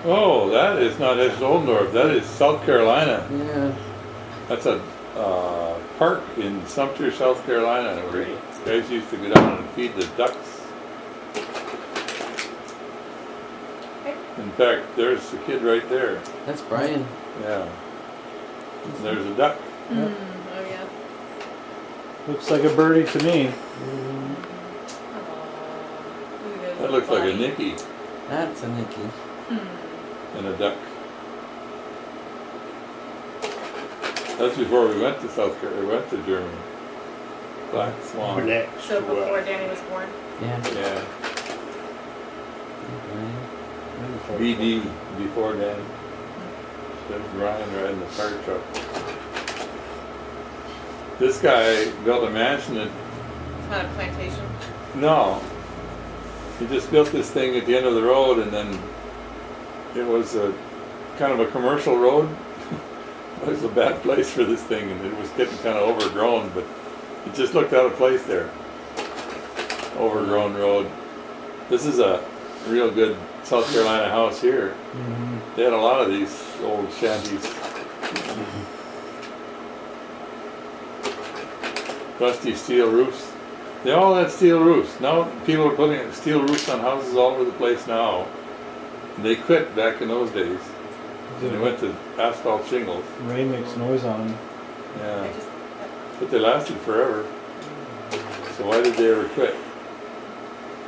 Oh, that is not Hess Oldendorf. That is South Carolina. Yeah. That's a park in Sumter, South Carolina, where guys used to go down and feed the ducks. In fact, there's the kid right there. That's Brian. Yeah. And there's a duck. Oh yeah. Looks like a birdie to me. That looks like a Nicky That's a Nicky. and a duck. That's before we went to South Carolina. We went to Germany. Black Swan. Black So before Swan. Danny was born. Yeah. Yeah. Brian. BD before then. There's Ryan riding the fire truck. This guy built a mansion at It's not a plantation. no. He just built this thing at the end of the road, and then it was a kind of a commercial road. It was a bad place for this thing, and it was getting kind of overgrown, but it just looked out of place there. Overgrown road. This is a real good South Carolina house here. Mm-hmm. They had a lot of these old shanties. Rusty steel roofs. They all had steel roofs. Now people are putting steel roofs on houses all over the place now. And they quit back in those days. And they went to asphalt shingles. Ray makes noise on him. Yeah. But they lasted forever. So why did they ever quit?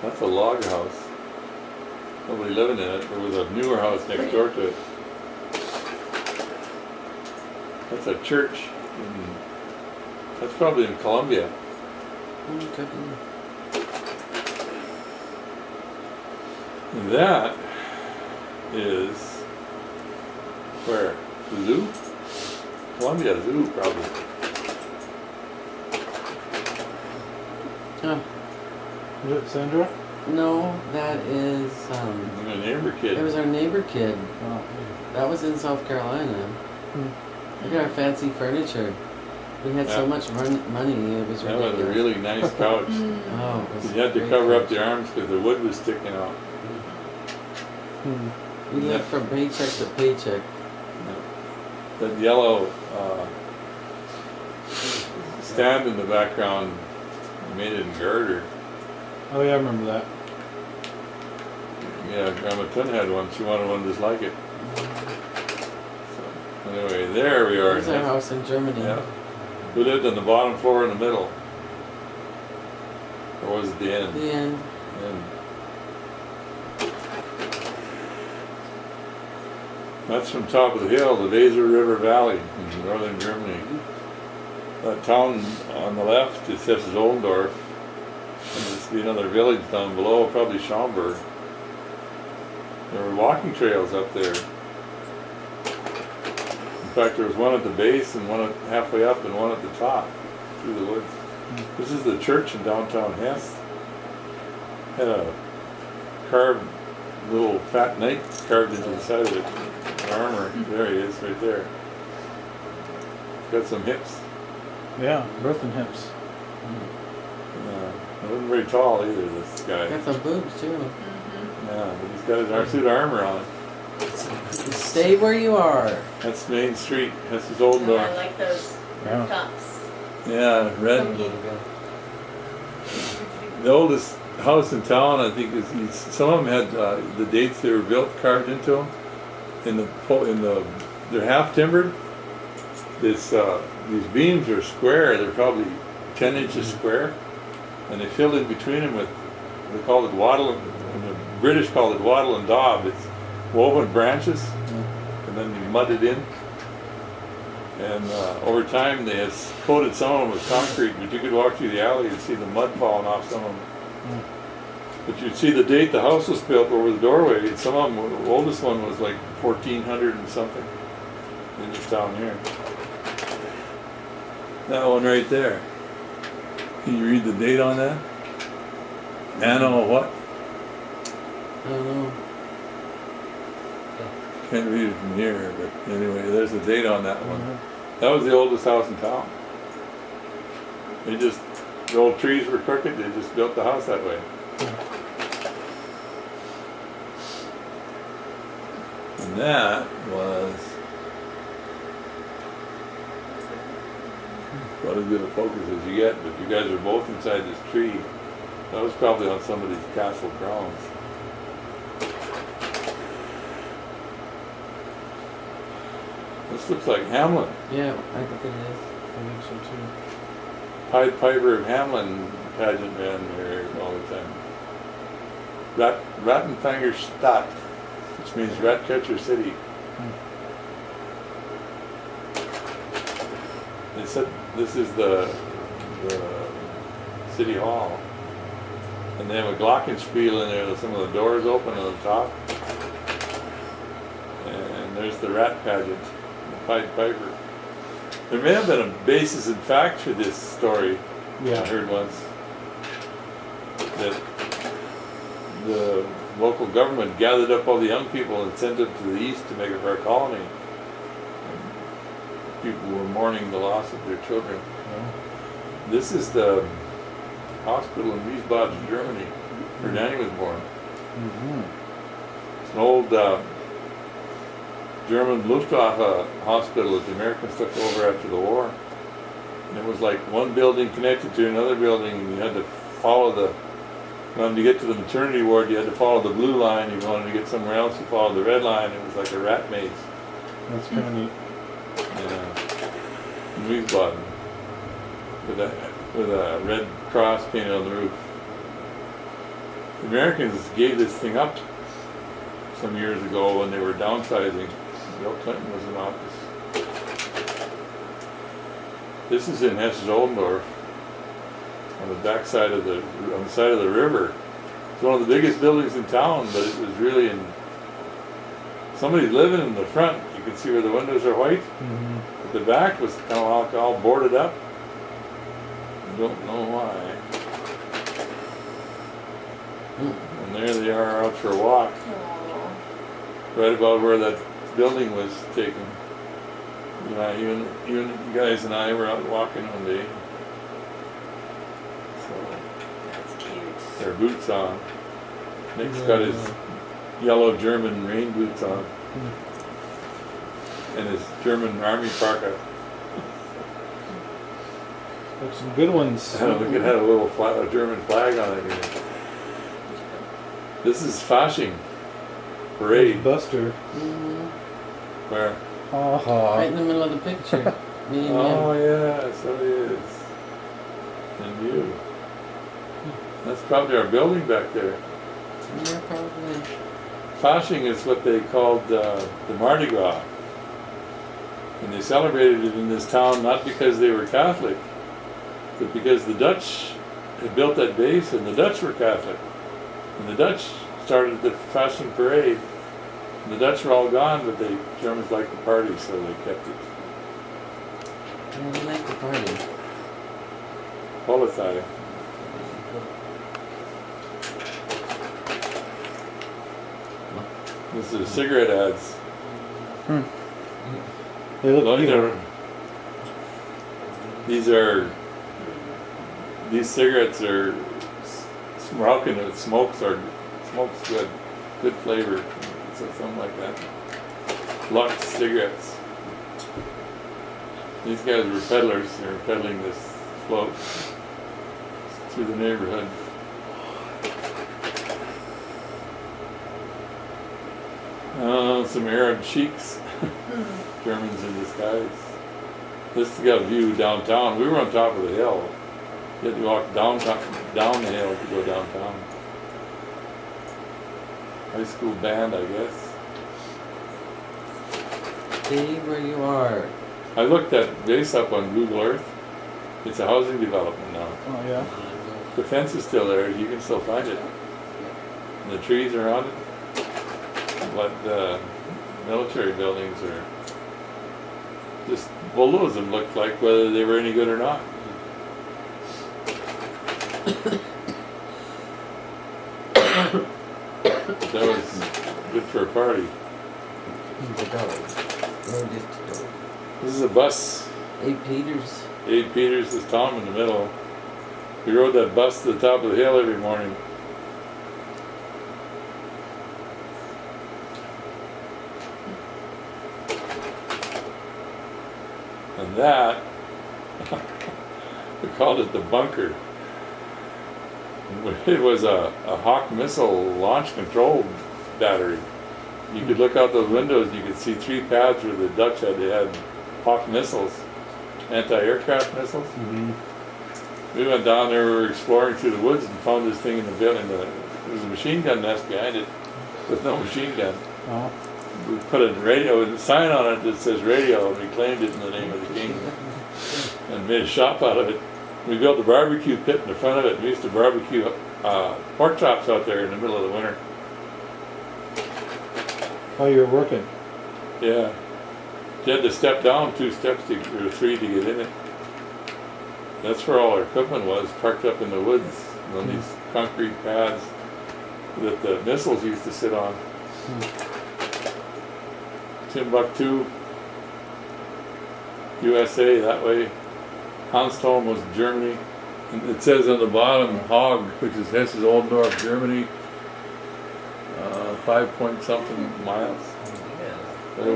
That's a log house. Nobody living in it. There was a newer house next door to it. That's a church. That's probably in Columbia. Could be. And that is where? The zoo? Columbia Zoo, probably. Oh, Is it Sandra? no, that is, My neighbor kid. it was our neighbor kid. Oh. That was in South Carolina. Hmm. Look at our fancy furniture. We had so Yeah. much money, it was That ridiculous. was a really nice couch. Oh, it was You had to great cover up couch. the arms because the wood was sticking out. Hmm. We lived from paycheck to paycheck. That yellow stand in the background made it in garter. Oh yeah, I remember that. Yeah, Grandma Tun had one. She wanted one just like it. So, anyway, there we are. Here's our house in Germany. Yeah. We lived on the bottom floor in the middle. Or was it the end? The end. And that's from top of the hill, the Weser River Valley in northern Germany. That town on the left, it says Oldendorf. And there's be another village down below, probably Schaumburg. There were walking trails up there. In fact, there was one at the base and one halfway up and one at the top through the woods. This is the church in downtown Hess. Had a carved little fat knight carved into the side of it. Armor. There he is, right there. He's got some hips. Yeah, birthing hips. He wasn't very tall either, this guy. Got some boobs too. Yeah, but he's got his suit of armor on. Stay where you are. That's Main Street. That's his Oh, old I door. like those Yeah. rooftops. Yeah, red. The oldest house in town, I think, is some of them had the dates they were built carved into them. They're half timbered. These beams are square. They're probably 10 inches square, and they filled in between them with, they call it wattle, and the British call it wattle and daub. It's woven branches, and then you mud it in. And over time, they have coated some of them with concrete, but you could walk through the alley and see the mud falling off some of them. But you'd see the date the house was built over the doorway. And some of them, the oldest one was like 1400 and something in this town here. That one right there. Can you read the date on that? Anno what? I don't know. Can't read it from here, but anyway, there's the date on that one. That was the oldest house in town. The old trees were crooked, they just built the house that way. And that was about as good a focus as you get, but you guys are both inside this tree. That was probably on somebody's castle grounds. This looks like Hamlin. Yeah, I think it is. I think so too. Pied Piper of Hamlin pageant ran there all the time. Rattenfanger Stadt, which means Ratcatcher City. They said this is the city hall. And they have a glockenspiel in there with some of the doors open on the top. And there's the rat pageant, the Pied Piper. There may have been a basis in fact for this story. Yeah. I heard once that the local government gathered up all the young people and sent them to the east to make it our colony. And people were mourning the loss of their children. Yeah. This is the hospital in Wiesbaden, Germany, where Danny was born. Mm-hmm. It's an old German Luftwaffe hospital that the Americans took over after the war. And it was like one building connected to another building, and you had to follow the, when you get to the maternity ward, you had to follow the blue line. If you wanted to get somewhere else, you followed the red line. It was like a rat maze. That's kind of neat. Yeah. In Wiesbaden. With a red cross painted on the roof. The Americans gave this thing up some years ago when they were downsizing. Bill Clinton was in office. This is in Hesse-Zollendorf, on the backside of on the side of the river. It's one of the biggest buildings in town, but it was really in. Somebody's living in the front. You can see where the windows are white. Mm-hmm. But the back was kind of all boarded up. Don't know why. And there they are out for a walk, Oh. right about where that building was taken. Yeah, you guys and I were out walking one day. So That's cute. their boots on. Nick's got his yellow German rain boots on and his German army parka. There's some good ones. Look, it had a little a German flag on it here. This is Fasching parade. Buster. Mm-hmm. Where? Aha. Right in the middle of the picture. Me and Oh him. yeah, so it is. And you. That's probably our building back there. Yeah, probably. Fasching is what they called the Mardi Gras. And they celebrated it in this town not because they were Catholic, but because the Dutch had built that base and the Dutch were Catholic. And the Dutch started the Fasching parade. And the Dutch were all gone, but the Germans liked the party, so they kept it. Yeah, we like the party. Polizei. This is cigarette ads. They look Look, evil. these cigarettes are smoking with smokes good flavor, so something like that. Lux cigarettes. These guys were peddlers. They were peddling this float through the neighborhood. Some Arab sheiks, Germans in disguise. This got a view downtown. We were on top of the hill. You had to walk down the hill to go downtown. High school band, I guess. Stay where you are. I looked that base up on Google Earth. It's a housing development now. Oh yeah. The fence is still there. You can still find it. And the trees around it. But the military buildings are just bulldozed looked like whether they were any good or not. That was good for a party. The dog. Or just a dog. This is a bus. Hey, Peters. Abe Peters is Tom in the middle. We rode that bus to the top of the hill every morning. that, we called it the bunker. It was a Hawk missile launch control battery. You could look out those windows, you could see 3 pads where the Dutch had Hawk missiles, anti-aircraft missiles. Mm-hmm. We went down there, we were exploring through the woods and found this thing in the building. There was a machine gun nest behind it with no machine gun. Oh. We put a radio, a sign on it that says radio, and we claimed it in the name of the king and made a shop out of it. We built a barbecue pit in the front of it. We used to barbecue pork chops out there in the middle of the winter. Oh, you were working. Yeah. You had to step down 2 steps or 3 to get in it. That's where all our equipment was, parked up in the woods on these concrete pads that the missiles used to sit on. Timbuktu, USA, that way. Hanstholm was Germany. And it says on the bottom, Haag, which is this is Old North Germany, 5 point something miles. But it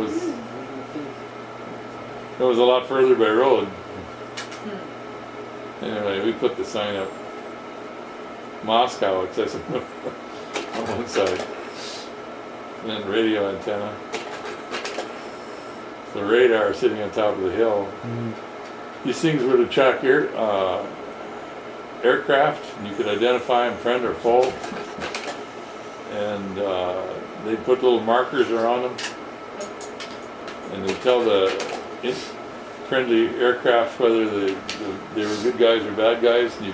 was a lot further by road. Anyway, we put the sign up. Moscow, it says on one side. And then radio antenna. The radar sitting on top of the hill. These things were to track aircraft, and you could identify them, friend or foe. And they put little markers around them, and they tell the friendly aircraft whether they were good guys or bad guys, and you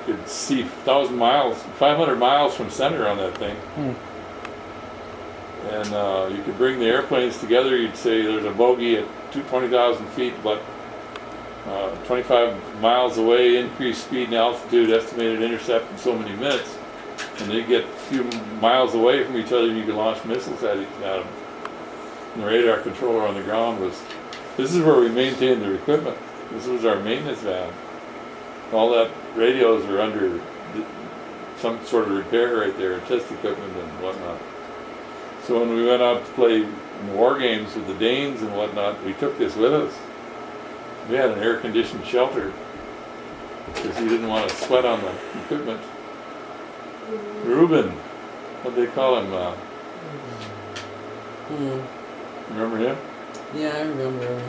could see 500 miles from center on that thing. And you could bring the airplanes together. You'd say there's a bogey at 20,000 feet, but 25 miles away, increased speed and altitude, estimated intercept in so many minutes. And they get a few miles away from each other, and you could launch missiles at them. And the radar controller on the ground this is where we maintained their equipment. This was our maintenance van. All that radios are under some sort of repair right there, test equipment and whatnot. So when we went out to play war games with the Danes and whatnot, we took this with us. We had an air-conditioned shelter because we didn't want to sweat on the equipment. Reuben, what'd they call him? Remember him? Yeah, I remember.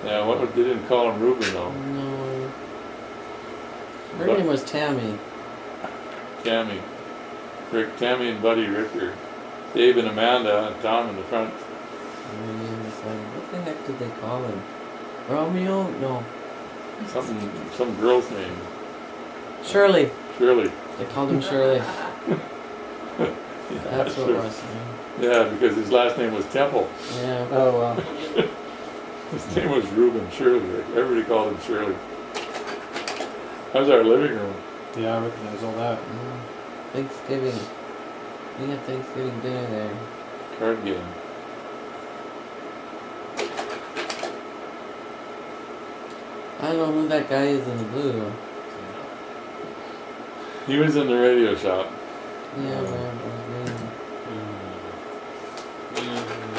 Yeah, they didn't call him Reuben though. No. Her name was Tammy. Tammy. Rick, Tammy and Buddy Ricker. Dave and Amanda and Tom in the front. What the heck did they call him? Romeo? No. Some girl's name. Shirley. Shirley. They called him Shirley. That's what it was. Yeah, because his last name was Temple. Yeah. Oh, wow. His name was Reuben Shirley. Everybody called him Shirley. How's our living room? Yeah, I recognize all that. Thanksgiving. We had Thanksgiving dinner there. Card game. I don't know who that guy is in the blue. He was in the radio shop. Yeah,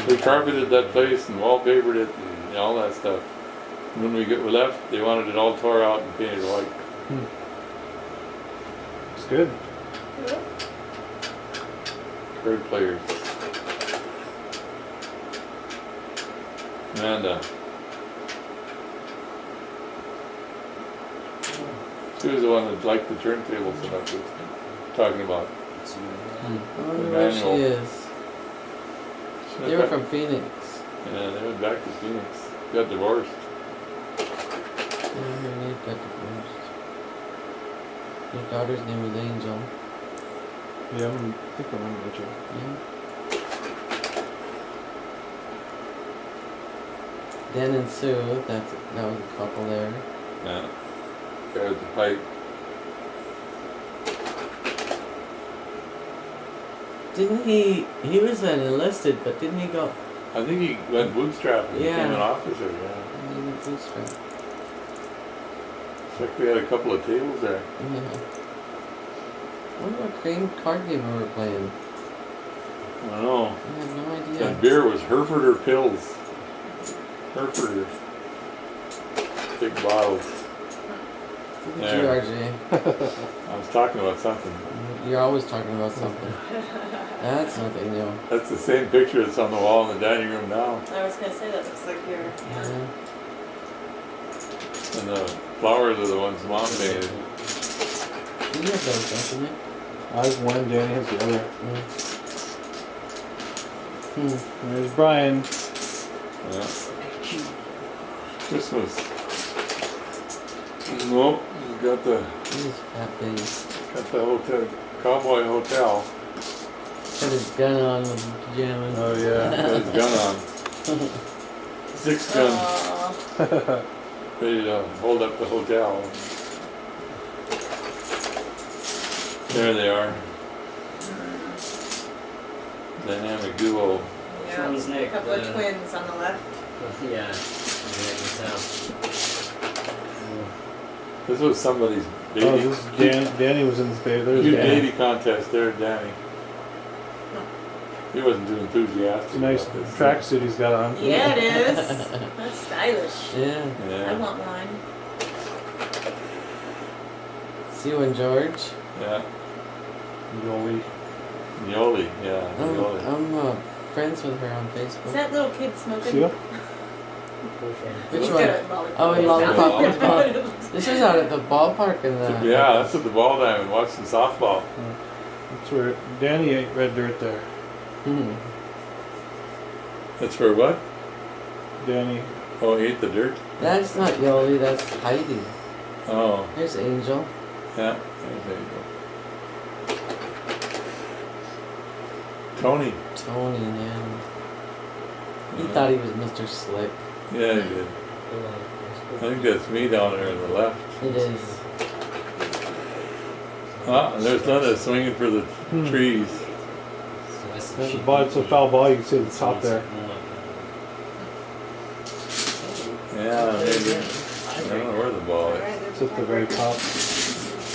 They carpeted that place and wallpapered it and all that stuff. When we left, they wanted it all tore out and painted white. It's good. Card players. Amanda. She was the one that liked the turntables that I was talking about. I wonder where she Manual. is. She went They were back- from Phoenix. Yeah, they went back to Phoenix. Got divorced. Yeah, her name got divorced. Her daughter's name was Angel. Yeah, I think I remember Richard. Yeah. Dan and Sue, that was a couple there. Yeah. Guy with the pipe. Didn't he was an enlisted, but didn't he go, I think he went bootstrapping. He Yeah. became an officer, yeah. he went bootstrap. It's like we had a couple of tables there. Yeah. I wonder what card game we were playing. I don't know. I have no idea. That beer was Hereford or Pills. Hereforders. Big bottles. Look at you, There. RJ. I was talking about something. You're always talking about something. That's nothing new. That's the same picture that's on the wall in the dining room now. I was gonna say that looks like your. Yeah. And the flowers are the ones Mom made. You have those, doesn't it? I have one, Danny has the other. Hmm. There's Brian. Yeah. Christmas. Nope, you got the These fat things. hotel, cowboy hotel. Got his gun on with pajamas. Oh yeah. Got his gun on. 6 gun, Aw. ready to hold up the hotel. There they are. Dynamic duo. Yeah, one's Nick, a couple of the- twins on the left. Yeah, This was somebody's Oh, baby. this is Danny was in this baby. There's Cute Danny. baby contest there, Danny. He wasn't too enthusiastic. It's a nice about this. tracksuit he's got on. Yeah, it is. That's stylish. Yeah. I Yeah, want one. Sue and George. yeah. Yoli. Yoli, yeah. Yoli. I'm friends with her on Is Facebook. that little kid smoking? See ya? Which He's one? got a lollipop. Oh, a lollipop. This is out at the ballpark in the. Yeah, that's at the ball diamond watching softball. That's where Danny ate red dirt there. Hmm. That's for what? Danny. Oh, he ate the dirt? That's not Yoli, that's Heidi. Oh, There's Angel. yeah. There you go. Tony. Tony, yeah. He thought he was Mr. Slick. Yeah, he did. I think that's me down there on the left. It is. Ah, and there's Linda swinging for the trees. There's a ball. It's a foul ball. You can see the top there. Yeah, maybe. I don't know where the ball is. It's at the very top.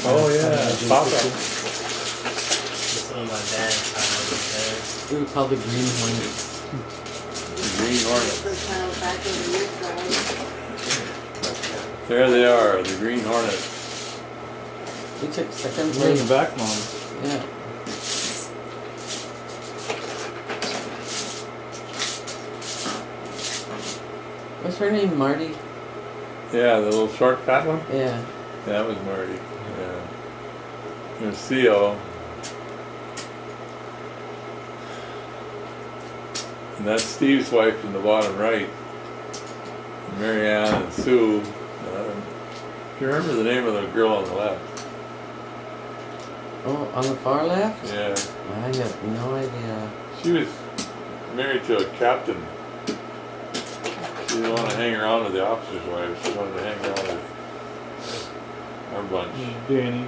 Oh, yeah. Papa. This one my dad's house is We would call the Green Hornets. The Green Hornet. Those kind of back in the years ago. There they are, the Green Hornet. We took second We're in the place. back, Mom. Yeah. What's her name? Marty? Yeah, the little short fat one? Yeah. That was Marty. Yeah. There's Theo. And that's Steve's wife in the bottom right. Marianne and Sue. Do you remember the name of the girl on the left? Oh, on the far left? Yeah. I have no idea. She was married to a captain. She didn't want to hang around with the officer's wife. She wanted to hang around with our bunch. Danny.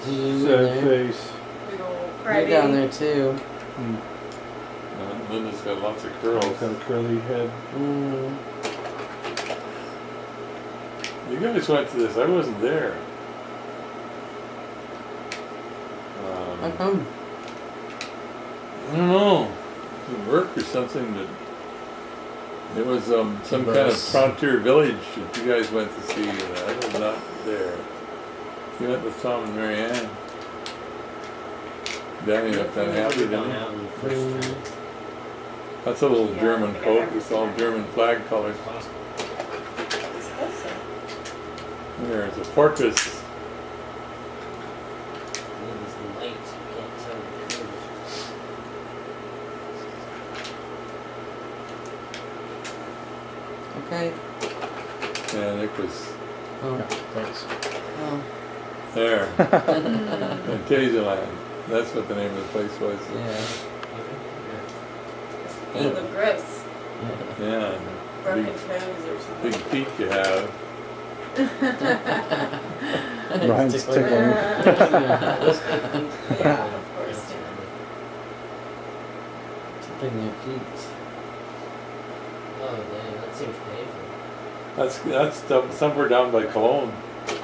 You Sad in there? face. Big old You're crybaby. down there too. Linda's got lots of He's curls. got a curly head. Mm. You guys went to this. I wasn't there. How come? I don't know. Work or something that it was some kind of Bus. frontier village that you guys went to see, and I was not there. You went with Tom and Mary Ann. Danny looked unhappy, didn't he? That's a little Yeah, German I think I coat. remember It's all seeing German flag colors. It's supposed to. There's a fortress. Okay. Yeah, Nick was Oh. Thanks. Oh. there. Fantasyland. That's what the name of the place was. Yeah. Feet look gross. Yeah. Broken Big, toes or something. big feet you have. Brian's Tickling. tickling. Yeah, of course. Tickling your feet. Oh, dang, that seems painful. That's somewhere down by Cologne. Then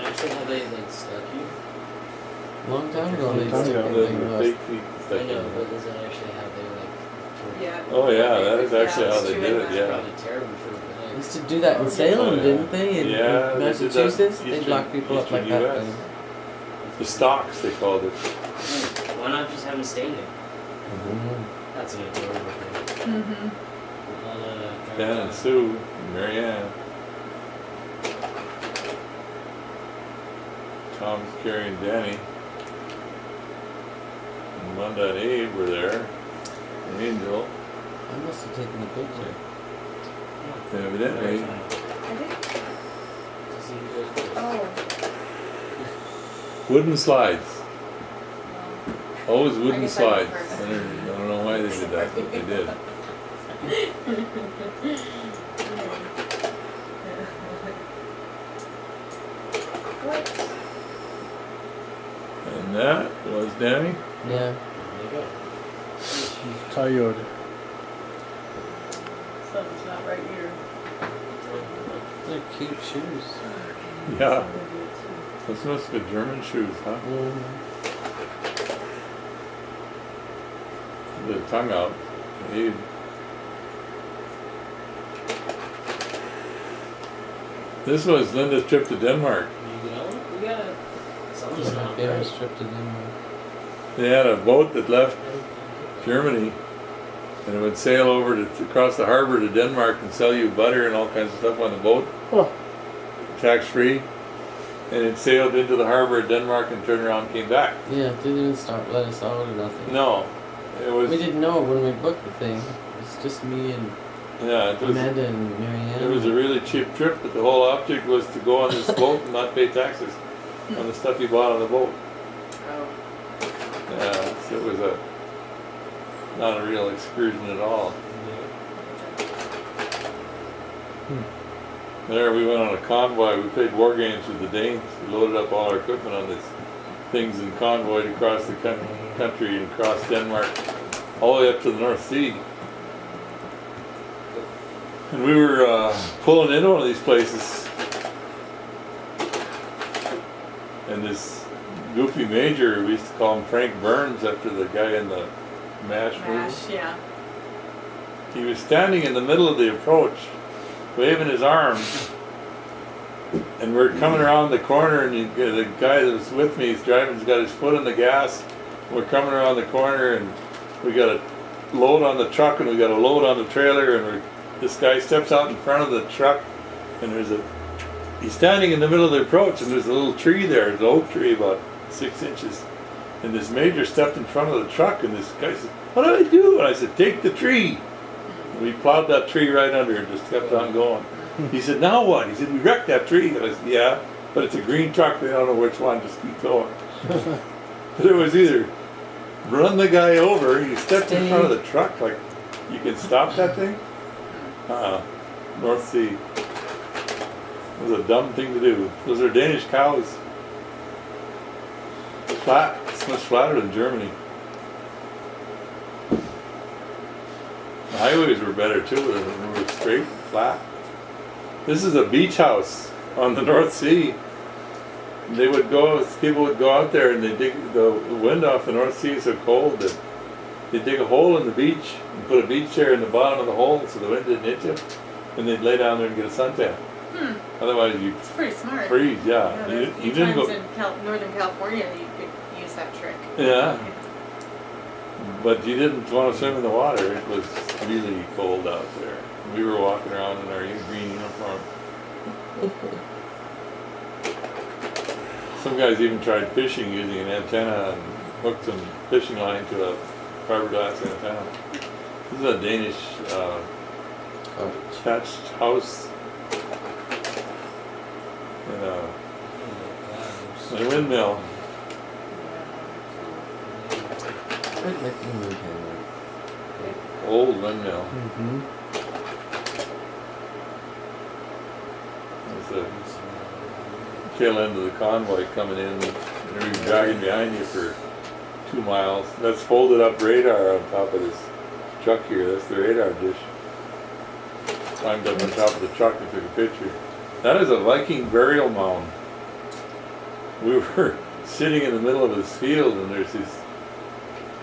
actually, how they like stuck you? Long time ago they Long time stick ago. that The thing to us. fake feet I stuck know, in but there. does that actually how they like Yeah. Oh yeah, that is actually Yeah, how it's they true did in it. that. Yeah. Probably terrible for the They bags. used to do that in Salem, Oh, yeah. didn't they? In Yeah, they did that Massachusetts, they eastern- locked people up like eastern that. US. Then. The stocks they called it. Why not just have them stay there? Mhm. That's an adorable thing. Mm-hmm. Dan and Sue, and Mary Ann. Tom, Carrie, and Danny. And Wanda and Abe were there. And Angel. I must have taken a picture. Evidently. Oh. Wooden slides. Always I wooden guess I went slides. first. I don't know why they did that, but they did. What? And that was Danny. Yeah. There you go. She's tired. Something's not right here. They're cute shoes. Yeah. Those must be German shoes, huh? Mhm. The tongue out. Abe. This was Linda's trip to Denmark. You know, we got some stuff. Favorite trip to Denmark. They had a boat that left Germany and it would sail over to across the harbor to Denmark and sell you butter and all kinds of stuff on the boat, Oh, tax free. And it sailed into the harbor of Denmark and turned around and came back. Yeah, didn't even let us out or nothing. No, it was. We didn't know it when we booked the thing. It's just me and Yeah, it was. Amanda and Marianne. It was a really cheap trip, but the whole object was to go on this boat and not pay taxes on the stuff you bought on the boat. Oh. Yeah, so it was not a real excursion at all. There we went on a convoy. We played war games with the Danes. We loaded up all our equipment on these things and convoyed across the country and across Denmark, all the way up to the North Sea. And we were pulling into one of these places, and this goofy major, we used to call him Frank Burns after the guy in the MASH movie. Mash, yeah. He was standing in the middle of the approach, waving his arms, and we're coming around the corner, and the guy that was with me, he's driving, he's got his foot on the gas. We're coming around the corner, and we got a load on the truck, and we got a load on the trailer, and this guy steps out in front of the truck, and he's standing in the middle of the approach, and there's a little tree there, an oak tree about 6 inches. And this major stepped in front of the truck, and this guy said, "What do I do?" And I said, "Take the tree." And we plowed that tree right under and just kept on going. He said, "Now what?" He said, "We wrecked that tree." And I said, "Yeah, but it's a green truck, they don't know which one, just keep going." But it was either run the guy over, he stepped in front of the truck, like, you can stop that thing? North Sea. It was a dumb thing to do. Those are Danish cows. Flat. It's much flatter than Germany. The highways were better too. They were straight, flat. This is a beach house on the North Sea. People would go out there and they dig the wind off the North Sea is so cold that they'd dig a hole in the beach and put a beach chair in the bottom of the hole so the wind didn't hit you. And they'd lay down there and get a suntan. Otherwise you'd It's pretty smart. freeze, yeah. Yeah, You there's a few didn't times go. in Northern California that you could use that trick. Yeah. But you didn't want to swim in the water. It was really cold out there. We were walking around in our green uniform. Some guys even tried fishing using an antenna and hooked some fishing line to a fiberglass antenna. This is a Danish thatched house and a windmill. Quit making me Old windmill. Mm-hmm. That's the tail end of the convoy coming in, and they're dragging behind you for 2 miles. That's folded up radar on top of this truck here. That's the radar dish. Climbed up on top of the truck and took a picture. That is a Viking burial mound. We were sitting in the middle of this field, and there's these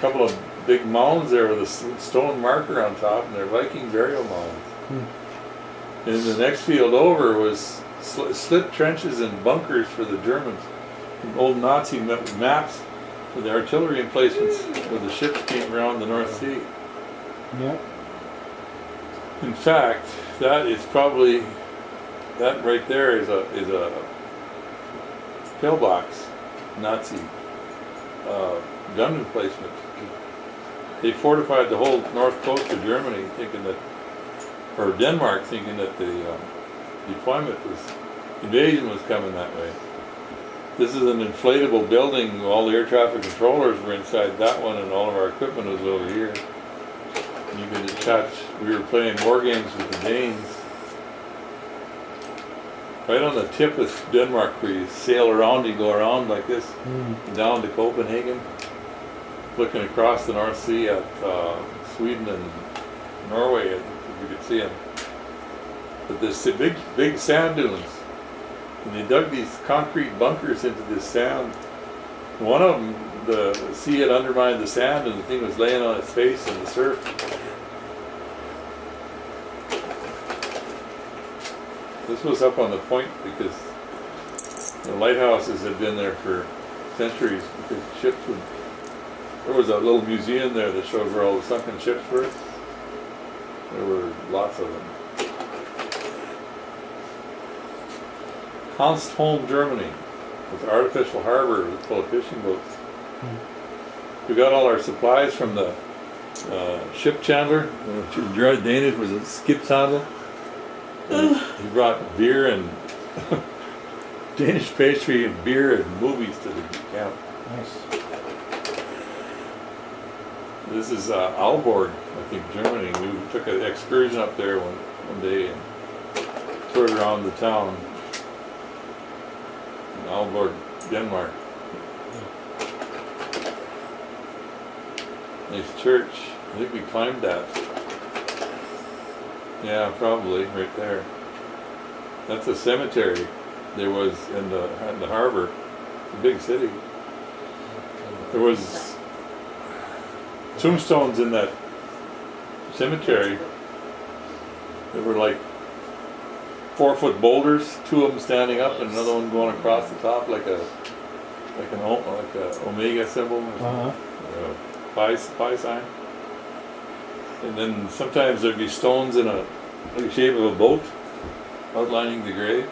couple of big mounds there with a stone marker on top, and they're Viking burial mounds. And the next field over was slit trenches and bunkers for the Germans. And old Nazi maps for the artillery emplacements where the ships came around the North Sea. Yep. In fact, that right there is a pillbox Nazi gun emplacement. They fortified the whole north coast of Germany, or Denmark, thinking that the invasion was coming that way. This is an inflatable building. All the air traffic controllers were inside that one, and all of our equipment was over here. And you could attach. We were playing war games with the Danes. Right on the tip of Denmark, where you sail around, you go around like this, down to Copenhagen, looking across the North Sea at Sweden and Norway, if you could see them. But there's big sand dunes, and they dug these concrete bunkers into this sand. One of them, the sea had undermined the sand, and the thing was laying on its face in the surf. This was up on the point because the lighthouses had been there for centuries, because ships would. There was a little museum there that showed where all the sunken ships were. There were lots of them. Hansholm, Germany, with an artificial harbor full of fishing boats. We got all our supplies from the ship chandler. Danish was a skipshandel. He brought beer and Danish pastry and beer and movies to the camp. Nice. This is Aalborg, I think, Germany. We took an excursion up there one day and toured around the town in Aalborg, Denmark. Nice church. I think we climbed that. Yeah, probably right there. That's a cemetery. There was in the harbor. It's a big city. There was tombstones in that cemetery. There were like 4-foot boulders, 2 of them standing up and another one going across the top like a omega symbol, or pi sign. And then sometimes there'd be stones in the shape of a boat outlining the grave.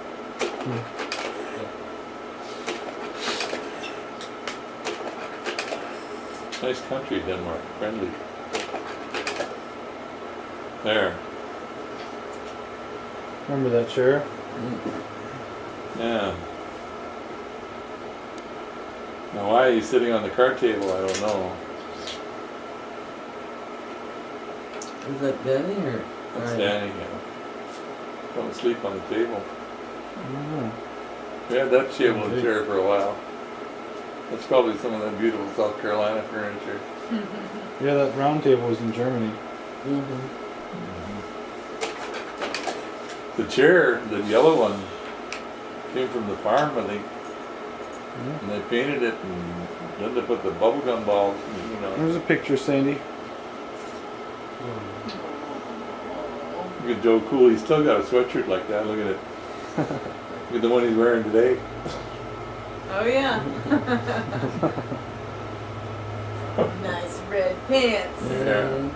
Nice country, Denmark, friendly. There. Remember that chair? Yeah. Now why he's sitting on the card table, I don't know. Is that Danny or? That's Danny, yeah. Don't sleep on the table. We had that table and chair for a while. That's probably some of that beautiful South Carolina furniture. Yeah, that round table was in Germany. The chair, the yellow one, came from the farm, I think. And they painted it, and then they put the bubblegum balls, There's a picture, Sandy. Look at Joe Cool, he's still got a sweatshirt like that, look at it. Look at the one he's wearing today. Oh yeah. Nice red pants. Yeah.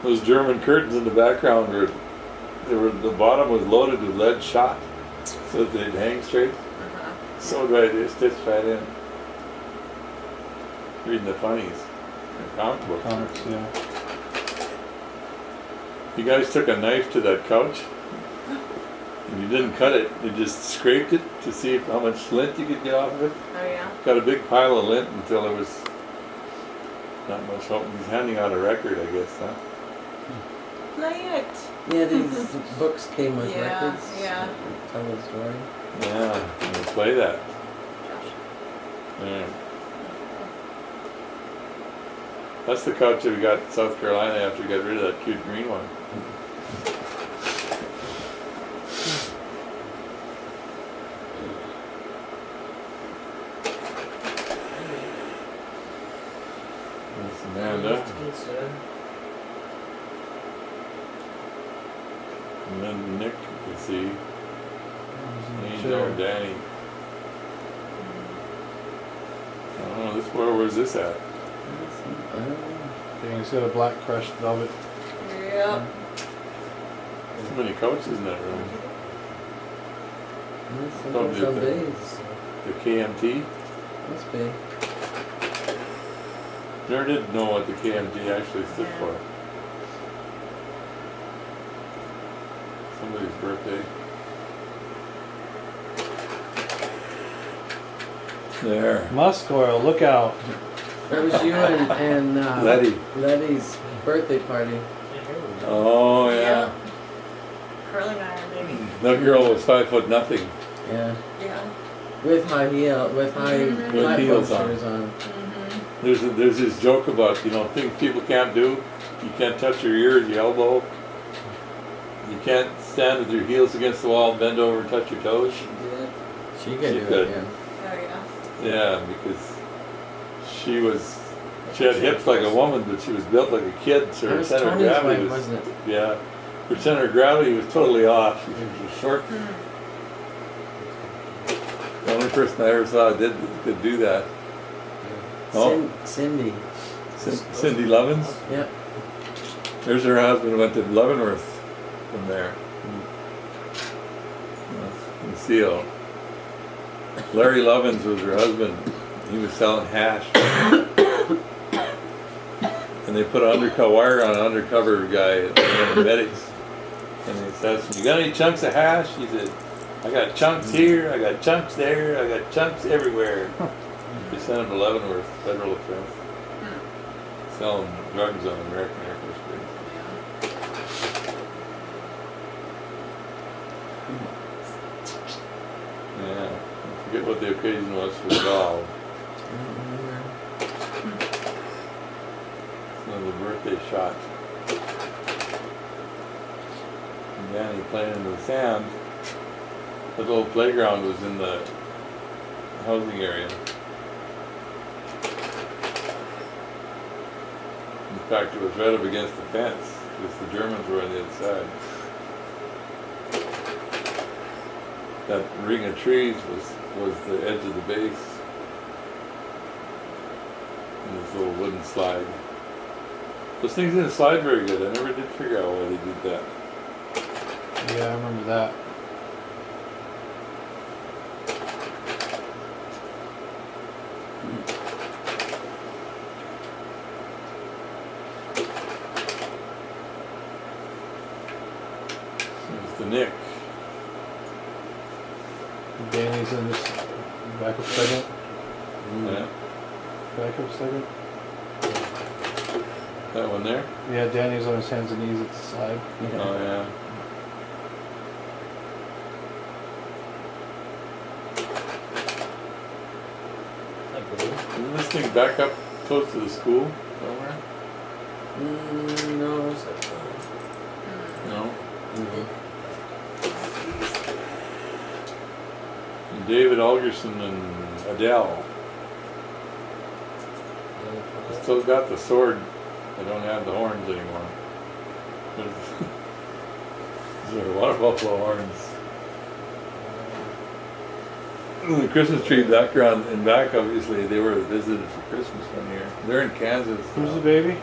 Those German curtains in the background the bottom was loaded with lead shot, so that they'd hang straight. Sewed right in, stitched right in. Reading the funnies, comic books. Comics, yeah. You guys took a knife to that couch, and you didn't cut it. You just scraped it to see how much lint you could get off of it. Oh yeah. Got a big pile of lint until there was not much hope. He's handing out a record, I guess, huh? Play it. Yeah, these books came with Yeah, records. yeah. Tell the story. Yeah, we'll play that. Yeah. That's the couch that we got in South Carolina after we got rid of that cute green one. Amanda, It's good stuff. and then Nick, you can see. Angel Sure. and Danny. I don't know, where's this at? Yeah, he's got a black crushed velvet. Yep. So many couches in that room. Probably Some the- days. The KMT. Must be. Never did know what the KMT actually stood Yeah. for. Somebody's birthday. There. Musk oil, look out. That was you and Letty. Letty's birthday party. Oh yeah. Curling iron, baby. That girl was 5'0" nothing. Yeah. Yeah. With high Mhm. With heels on. shoes on. Mm-hmm. There's this joke about, things people can't do. You can't touch your ear, your elbow. You can't stand with your heels against the wall and bend over and touch your toes. She could She do could. it, yeah. Oh, yeah. Yeah, because she had hips like a woman, but she was built like a kid, so That her was center of Tony's gravity wife, was, wasn't it? yeah, her center of gravity was totally off. She was short. The only person I ever saw could do that. Oh, Cindy. Cindy Lovins. Yep. There's her husband, went to Leavenworth from there. In Seal. Larry Lovins was her husband. He was selling hash. And they put an undercover wire on an undercover guy, one of the medics. And he says, "You got any chunks of hash?" He said, "I got chunks here, I got chunks there, I got chunks everywhere." They sent him to Leavenworth, federal offense. Selling drugs on American Air Force Base. Yeah, I forget what the occasion was for the doll. I don't remember. One of the birthday shots. And Danny playing in the sand. The little playground was in the housing area. In fact, it was right up against the fence because the Germans were on the other side. That ring of trees was the edge of the base. And this little wooden slide. Those things didn't slide very good. I never did figure out why they did that. Yeah, I remember that. There's the Nick. Danny's in this back up second. Yeah, Back up second. that one there. Yeah, Danny's on his hands and knees at the side. Yeah. Oh yeah. Isn't this thing back up close to the school somewhere? No. No. Mhm. And David Algerson and Adele. I still got the sword. I don't have the horns anymore. These are water buffalo horns. The Christmas tree background and back, obviously, they were visited for Christmas one year. They're in Kansas. Who's the baby?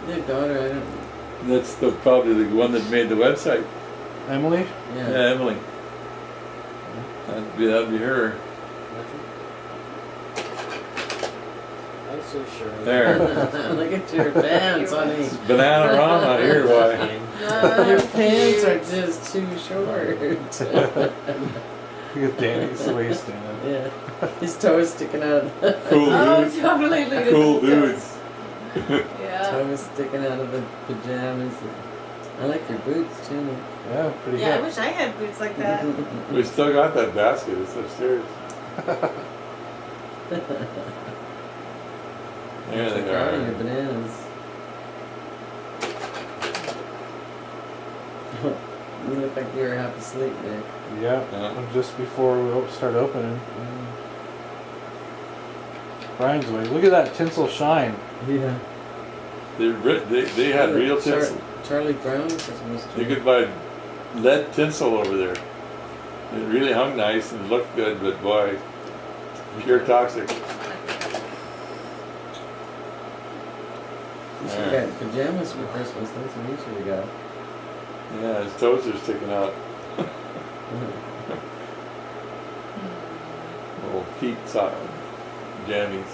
Their daughter, I don't. That's probably the one that made the website. Emily? Yeah. Yeah, Emily. That'd be her. I'm so sure. There. Look at your pants, honey. Banana Rama here, why? Your pants are just too short. Look at Danny's waist in it. Yeah. His toes sticking out of the Cool Oh, dudes. totally. Look at Cool the dudes. Yeah. toes sticking out of the pajamas. I like your boots too. Yeah, pretty Yeah, I good. wish I had boots like that. We still got that basket. It's upstairs. There they Proud of your are. bananas. You look like you were half asleep, Nick. Yeah, Yeah. just before we start opening. Brian's way. Look at that tinsel shine. Yeah. They had real tinsel. Charlie Brown Christmas tree. You could buy lead tinsel over there. It really hung nice and looked good, but boy, pure toxic. You should Yeah. get pajamas for Christmas. That's what you should have got. Yeah, his toes are sticking out. Little feet jammies.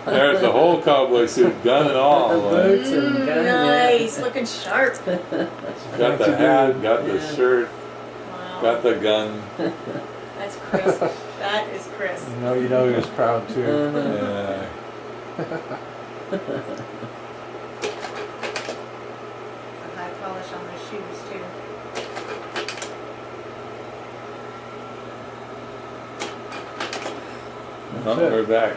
There's the whole cowboy suit, gun and all. Boots and gun, Nice, looking sharp. Got the hat, got the Yeah. shirt, Wow. got the gun. That's crisp. That is crisp. You know he was proud too. Yeah. A high polish on those shoes too. Oh, we're back.